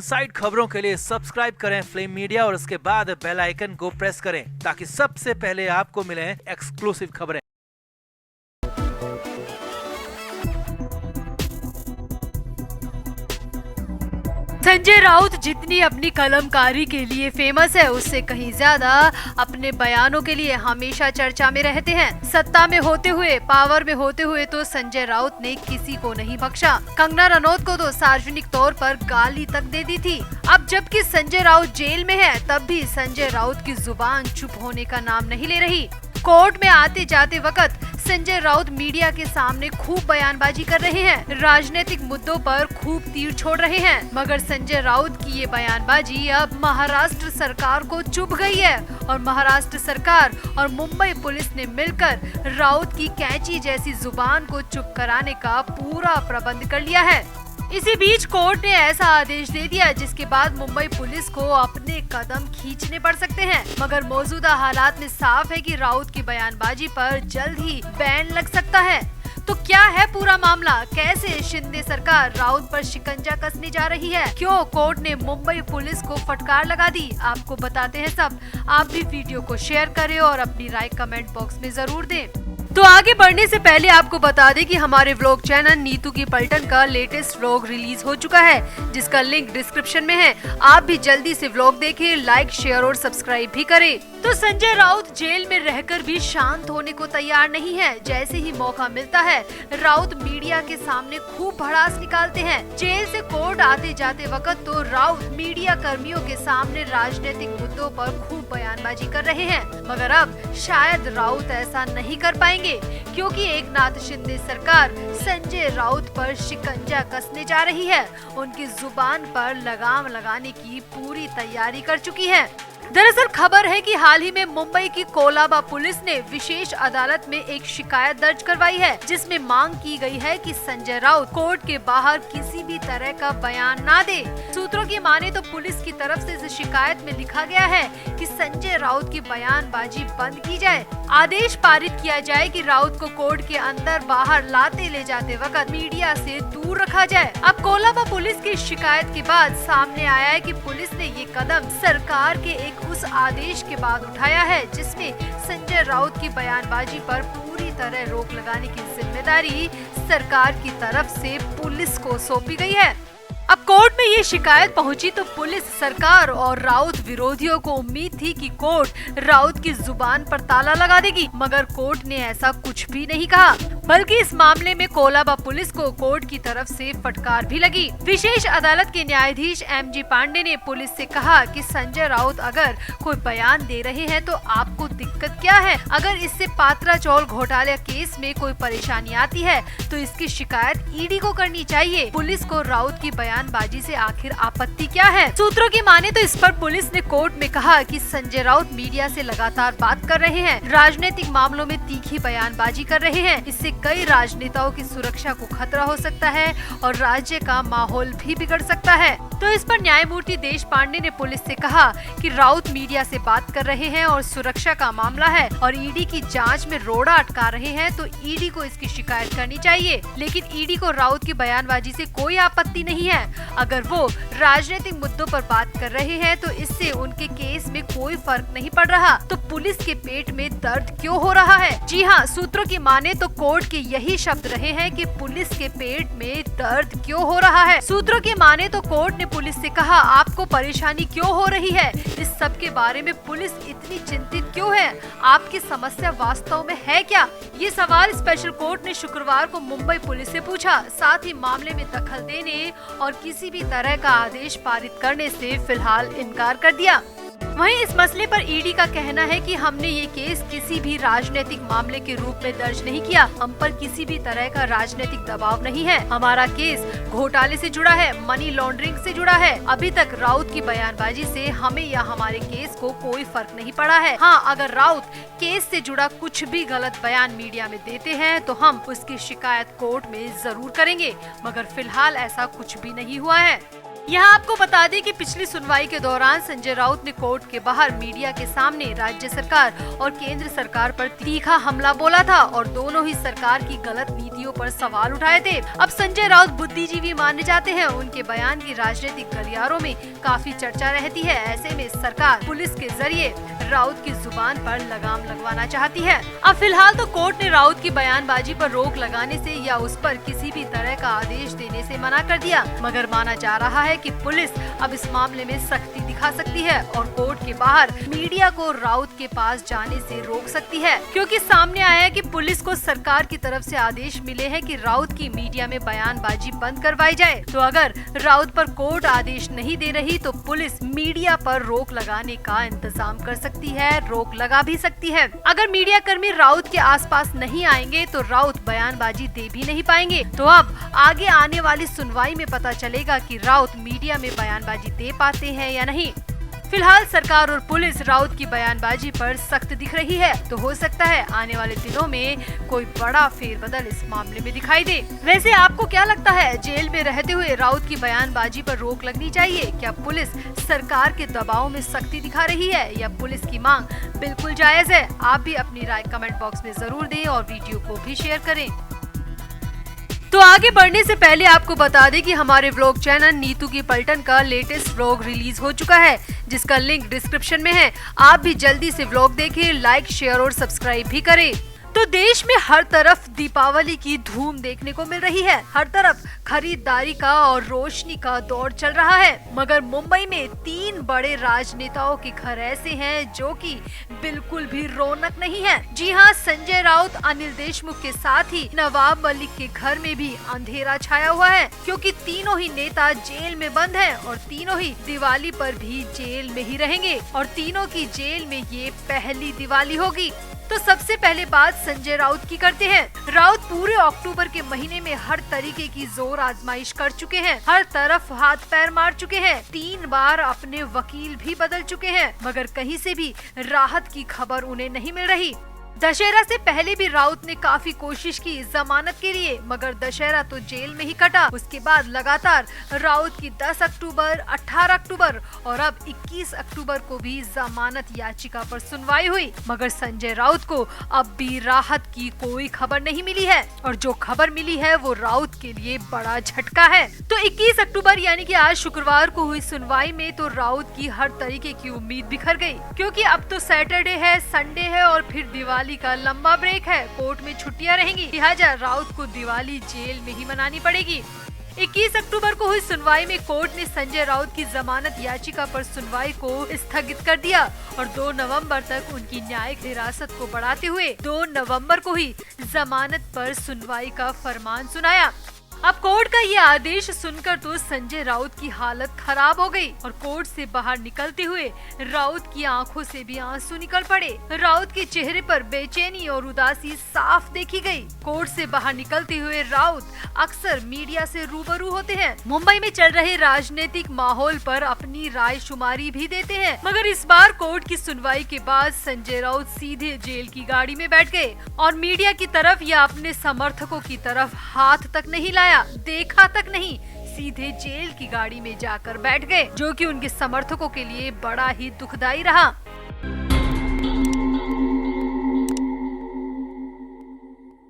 Side खबरों के लिए सब्सक्राइब करें फ्लेम मीडिया और उसके बाद बेल आइकन को प्रेस करें ताकि सबसे पहले आपको मिले एक्सक्लूसिव खबरें। संजय राउत जितनी अपनी कलमकारी के लिए फेमस है, उससे कहीं ज्यादा अपने बयानों के लिए हमेशा चर्चा में रहते हैं। सत्ता में होते हुए, पावर में होते हुए तो संजय राउत ने किसी को नहीं बख्शा। कंगना रनौत को तो सार्वजनिक तौर पर गाली तक दे दी थी। अब जबकि संजय राउत जेल में है, तब भी संजय राउत की जुबान चुप होने का नाम नहीं ले रही। कोर्ट में आते जाते वक्त संजय राउत मीडिया के सामने खूब बयानबाजी कर रहे हैं, राजनीतिक मुद्दों पर खूब तीर छोड़ रहे हैं। मगर संजय राउत की ये बयानबाजी अब महाराष्ट्र सरकार को चुभ गई है और महाराष्ट्र सरकार और मुंबई पुलिस ने मिलकर राउत की कैंची जैसी जुबान को चुप कराने का पूरा प्रबंध कर लिया है। इसी बीच कोर्ट ने ऐसा आदेश दे दिया जिसके बाद मुंबई पुलिस को अपने कदम खींचने पड़ सकते हैं। मगर मौजूदा हालात में साफ है कि राउत की बयानबाजी पर जल्द ही बैन लग सकता है। तो क्या है पूरा मामला? कैसे शिंदे सरकार राउत पर शिकंजा कसने जा रही है? क्यों कोर्ट ने मुंबई पुलिस को फटकार लगा दी? आपको बताते हैं सब। आप भी वीडियो को शेयर करें और अपनी राय कमेंट बॉक्स में जरूर दें। तो आगे बढ़ने से पहले आपको बता दें कि हमारे व्लॉग चैनल नीतू की पलटन का लेटेस्ट व्लॉग रिलीज हो चुका है, जिसका लिंक डिस्क्रिप्शन में है। आप भी जल्दी से व्लॉग देखें, लाइक, शेयर और सब्सक्राइब भी करें। तो संजय राउत जेल में रहकर भी शांत होने को तैयार नहीं है। जैसे ही मौका मिलता है, राउत मीडिया के सामने खूब भड़ास निकालते हैं। जेल से कोर्ट आते जाते वक्त तो राउत मीडिया कर्मियों के सामने राजनीतिक मुद्दों पर खूब बयानबाजी कर रहे हैं। मगर अब शायद राउत ऐसा नहीं कर पाएंगे, क्योंकि एकनाथ शिंदे सरकार संजय राउत पर शिकंजा कसने जा रही है। उनकी जुबान पर लगाम लगाने की पूरी तैयारी कर चुकी है। दरअसल खबर है कि हाल ही में मुंबई की कोलाबा पुलिस ने विशेष अदालत में एक शिकायत दर्ज करवाई है, जिसमें मांग की गई है कि संजय राउत कोर्ट के बाहर किसी भी तरह का बयान ना दे। सूत्रों की माने तो पुलिस की तरफ से इस शिकायत में लिखा गया है कि संजय राउत की बयानबाजी बंद की जाए, आदेश पारित किया जाए कि राउत को कोर्ट के अंदर बाहर लाते ले जाते वक्त मीडिया से दूर रखा जाए। अब कोलाबा पुलिस की शिकायत के बाद सामने आया है कि पुलिस ने ये कदम सरकार के एक उस आदेश के बाद उठाया है जिसमें संजय राउत की बयानबाजी पर पूरी तरह रोक लगाने की जिम्मेदारी सरकार की तरफ से पुलिस को सौंपी गई है। अब कोर्ट में ये शिकायत पहुंची तो पुलिस, सरकार और राउत विरोधियों को उम्मीद थी कि कोर्ट राउत की जुबान पर ताला लगा देगी, मगर कोर्ट ने ऐसा कुछ भी नहीं कहा, बल्कि इस मामले में कोलाबा पुलिस को कोर्ट की तरफ से फटकार भी लगी। विशेष अदालत के न्यायाधीश MG पांडे ने पुलिस से कहा कि संजय राउत अगर कोई बयान दे रहे हैं तो आपको दिक्कत क्या है? अगर इससे पात्रा चौल घोटाला केस में कोई परेशानी आती है तो इसकी शिकायत ED को करनी चाहिए। पुलिस को राउत की बयानबाजी से आखिर आपत्ति क्या है? सूत्रों की माने तो इस पर पुलिस ने कोर्ट में कहा कि संजय राउत मीडिया से लगातार बात कर रहे हैं, राजनीतिक मामलों में तीखी बयानबाजी कर रहे हैं। इससे कई राजनेताओं की सुरक्षा को खतरा हो सकता है और राज्य का माहौल भी बिगड़ सकता है। तो इस पर न्यायमूर्ति देश पांडे ने पुलिस से कहा कि राउत मीडिया से बात कर रहे हैं और सुरक्षा का मामला है और ED की जांच में रोड़ा अटका रहे हैं, तो ED को इसकी शिकायत करनी चाहिए। लेकिन ED को राउत की बयानबाजी से कोई आपत्ति नहीं है। अगर वो राजनीतिक मुद्दों पर बात कर रहे हैं तो इससे उनके केस में कोई फर्क नहीं पड़ रहा, तो पुलिस के पेट में दर्द क्यों हो रहा है? जी हाँ, सूत्रों की माने तो कोर्ट के यही शब्द रहे हैं कि पुलिस के पेट में दर्द क्यों हो रहा है। सूत्रों की माने तो कोर्ट ने पुलिस से कहा, आपको परेशानी क्यों हो रही है? इस सब के बारे में पुलिस इतनी चिंतित क्यों है? आपकी समस्या वास्तव में है क्या? ये सवाल स्पेशल कोर्ट ने शुक्रवार को मुंबई पुलिस से पूछा। साथ ही मामले में दखल देने और किसी भी तरह का आदेश पारित करने से फिलहाल इनकार कर दिया। वहीं इस मसले पर ED का कहना है कि हमने ये केस किसी भी राजनीतिक मामले के रूप में दर्ज नहीं किया, हम पर किसी भी तरह का राजनीतिक दबाव नहीं है। हमारा केस घोटाले से जुड़ा है, मनी लॉन्ड्रिंग से जुड़ा है। अभी तक राउत की बयानबाजी से हमें या हमारे केस को कोई फर्क नहीं पड़ा है। हाँ, अगर राउत केस से जुड़ा कुछ भी गलत बयान मीडिया में देते हैं तो हम उसकी शिकायत कोर्ट में जरूर करेंगे, मगर फिलहाल ऐसा कुछ भी नहीं हुआ है। यहाँ आपको बता दें कि पिछली सुनवाई के दौरान संजय राउत ने कोर्ट के बाहर मीडिया के सामने राज्य सरकार और केंद्र सरकार पर तीखा हमला बोला था और दोनों ही सरकार की गलत नीतियों पर सवाल उठाए थे। अब संजय राउत बुद्धिजीवी माने जाते हैं। उनके बयान की राजनीतिक गलियारों में काफी चर्चा रहती है। ऐसे में सरकार पुलिस के जरिए राउत की जुबान पर लगाम लगवाना चाहती है। अब फिलहाल तो कोर्ट ने राउत की बयानबाजी पर रोक लगाने से या उस पर किसी भी तरह का आदेश देने से मना कर दिया, मगर माना जा रहा है कि पुलिस अब इस मामले में सख्ती दिखा सकती है और कोर्ट के बाहर मीडिया को राउत के पास जाने से रोक सकती है, क्योंकि सामने आया है कि पुलिस को सरकार की तरफ से आदेश मिले हैं कि राउत की मीडिया में बयानबाजी बंद करवाई जाए। तो अगर राउत पर कोर्ट आदेश नहीं दे रही तो पुलिस मीडिया पर रोक लगाने का इंतजाम कर सकती है, रोक लगा भी सकती है। अगर मीडिया कर्मी राउत के आसपास नहीं आएंगे तो राउत बयानबाजी दे भी नहीं पाएंगे। तो अब आगे आने वाली सुनवाई में पता चलेगा कि राउत मीडिया में बयानबाजी दे पाते हैं या नहीं। फिलहाल सरकार और पुलिस राउत की बयानबाजी पर सख्त दिख रही है, तो हो सकता है आने वाले दिनों में कोई बड़ा फेरबदल इस मामले में दिखाई दे। वैसे आपको क्या लगता है, जेल में रहते हुए राउत की बयानबाजी पर रोक लगनी चाहिए? क्या पुलिस सरकार के दबाव में सख्ती दिखा रही है या पुलिस की मांग बिल्कुल जायज है? आप भी अपनी राय कमेंट बॉक्स में जरूर दें और वीडियो को भी शेयर करें। तो आगे बढ़ने से पहले आपको बता दें कि हमारे व्लॉग चैनल नीतू की पलटन का लेटेस्ट व्लॉग रिलीज हो चुका है, जिसका लिंक डिस्क्रिप्शन में है। आप भी जल्दी से व्लॉग देखें, लाइक, शेयर और सब्सक्राइब भी करें। तो देश में हर तरफ दीपावली की धूम देखने को मिल रही है। हर तरफ खरीदारी का और रोशनी का दौर चल रहा है, मगर मुंबई में 3 बड़े राजनेताओं के घर ऐसे हैं जो कि बिल्कुल भी रौनक नहीं है। जी हाँ, संजय राउत, अनिल देशमुख के साथ ही नवाब मलिक के घर में भी अंधेरा छाया हुआ है, क्योंकि तीनों ही नेता जेल में बंद हैं और तीनों ही दिवाली पर भी जेल में ही रहेंगे और तीनों की जेल में ये पहली दिवाली होगी। तो सबसे पहले बात संजय राउत की करते हैं। राउत पूरे अक्टूबर के महीने में हर तरीके की जोर आजमाइश कर चुके हैं, हर तरफ हाथ पैर मार चुके हैं, 3 बार अपने वकील भी बदल चुके हैं, मगर कहीं से भी राहत की खबर उन्हें नहीं मिल रही। दशहरा से पहले भी राउत ने काफी कोशिश की जमानत के लिए, मगर दशहरा तो जेल में ही कटा। उसके बाद लगातार राउत की 10 अक्टूबर, 18 अक्टूबर और अब 21 अक्टूबर को भी जमानत याचिका पर सुनवाई हुई, मगर संजय राउत को अब भी राहत की कोई खबर नहीं मिली है और जो खबर मिली है वो राउत के लिए बड़ा झटका है। तो 21 अक्टूबर यानी कि आज शुक्रवार को हुई सुनवाई में तो राउत की हर तरीके की उम्मीद बिखर गयी, क्योंकि अब तो सैटरडे है, संडे है और फिर दिवाली का लंबा ब्रेक है। कोर्ट में छुट्टियां रहेंगी, लिहाजा राउत को दिवाली जेल में ही मनानी पड़ेगी। 21 अक्टूबर को हुई सुनवाई में कोर्ट ने संजय राउत की जमानत याचिका पर सुनवाई को स्थगित कर दिया और 2 नवंबर तक उनकी न्यायिक हिरासत को बढ़ाते हुए 2 नवंबर को ही जमानत पर सुनवाई का फरमान सुनाया। अब कोर्ट का ये आदेश सुनकर तो संजय राउत की हालत खराब हो गई और कोर्ट से बाहर निकलते हुए राउत की आंखों से भी आंसू निकल पड़े। राउत के चेहरे पर बेचैनी और उदासी साफ देखी गई। कोर्ट से बाहर निकलते हुए राउत अक्सर मीडिया से रूबरू होते हैं, मुंबई में चल रहे राजनीतिक माहौल पर अपनी राय शुमारी भी देते हैं, मगर इस बार कोर्ट की सुनवाई के बाद संजय राउत सीधे जेल की गाड़ी में बैठ गए और मीडिया की तरफ या अपने समर्थकों की तरफ हाथ तक नहीं लाया, देखा तक नहीं, सीधे जेल की गाड़ी में जाकर बैठ गए, जो कि उनके समर्थकों के लिए बड़ा ही दुखदाई रहा।